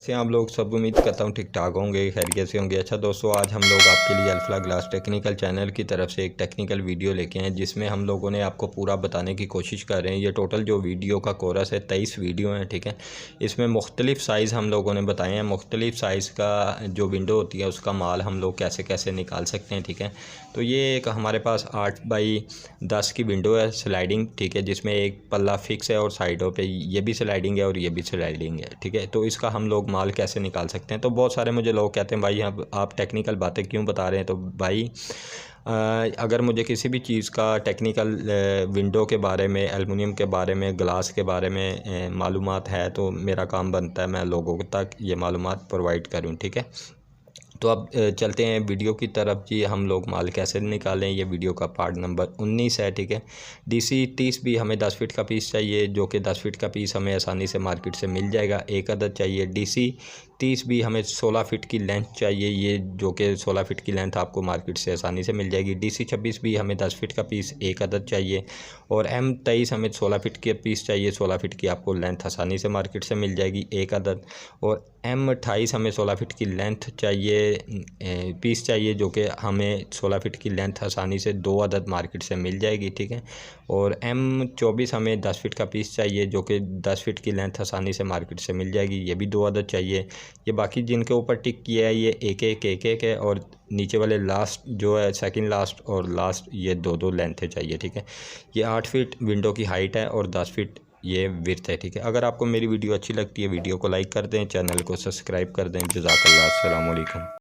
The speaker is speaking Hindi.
से आप लोग सब उम्मीद करता हूँ ठीक ठाक होंगे, खैरियत से होंगे। अच्छा दोस्तों, आज हम लोग आपके लिए अल्फा ग्लास टेक्निकल चैनल की तरफ से एक टेक्निकल वीडियो लेके हैं जिसमें हम लोगों ने आपको पूरा बताने की कोशिश कर रहे हैं। ये टोटल जो वीडियो का कोरस है 23 वीडियो हैं, ठीक है। इसमें मुख्तलिफ़ साइज़ हम लोगों ने बताए हैं। मुख्तलिफ़ साइज़ का जो विंडो होती है उसका माल हम लोग कैसे कैसे निकाल सकते हैं, ठीक है। तो ये एक हमारे पास 8 बाई 10 की विंडो है स्लाइडिंग, ठीक है, जिसमें एक पल्ला फिक्स है और साइडों पे ये भी स्लाइडिंग है और ये भी स्लाइडिंग है, ठीक है। तो इसका हम लोग माल कैसे निकाल सकते हैं। तो बहुत सारे मुझे लोग कहते हैं भाई आप टेक्निकल बातें क्यों बता रहे हैं। तो भाई अगर मुझे किसी भी चीज़ का टेक्निकल विंडो के बारे में, एलुमिनियम के बारे में, ग्लास के बारे में मालूमात है तो मेरा काम बनता है मैं लोगों तक ये मालूमात प्रोवाइड करूं, ठीक है। तो अब चलते हैं वीडियो की तरफ जी। हम लोग माल कैसे निकालें, ये वीडियो का पार्ट नंबर 19 है, ठीक है। DC 30 भी हमें 10 फीट का पीस चाहिए, जो कि 10 फीट का पीस हमें आसानी से मार्केट से मिल जाएगा, एक अदद चाहिए। DC 30 भी हमें 16 फीट की लेंथ चाहिए, ये जो कि 16 फीट की लेंथ आपको मार्केट से आसानी से मिल जाएगी। DC 26 भी हमें 10 फीट का पीस एक अदद चाहिए। और M23 हमें 16 फीट के पीस चाहिए, 16 फीट की आपको लेंथ आसानी से मार्केट से मिल जाएगी, एक अदद। और M28 हमें 16 फीट की लेंथ चाहिए, पीस चाहिए, जो कि हमें 16 फीट की लेंथ आसानी से 2 अदद मार्केट से मिल जाएगी, ठीक है। और M24 हमें 10 फीट का पीस चाहिए, जो कि 10 फीट की लेंथ आसानी से मार्केट से मिल जाएगी, ये भी 2 अदद चाहिए। ये बाकी जिनके ऊपर टिक किया है ये एक है, और नीचे वाले लास्ट जो है सेकंड लास्ट और लास्ट ये 2 लेंथें चाहिए, ठीक है। ये 8 फीट विंडो की हाइट है और 10 फीट ये विर्थ है, ठीक है। अगर आपको मेरी वीडियो अच्छी लगती है वीडियो को लाइक कर दें, चैनल को सब्सक्राइब कर दें। जज़ाकल्लाह, अस्सलाम वालेकुम।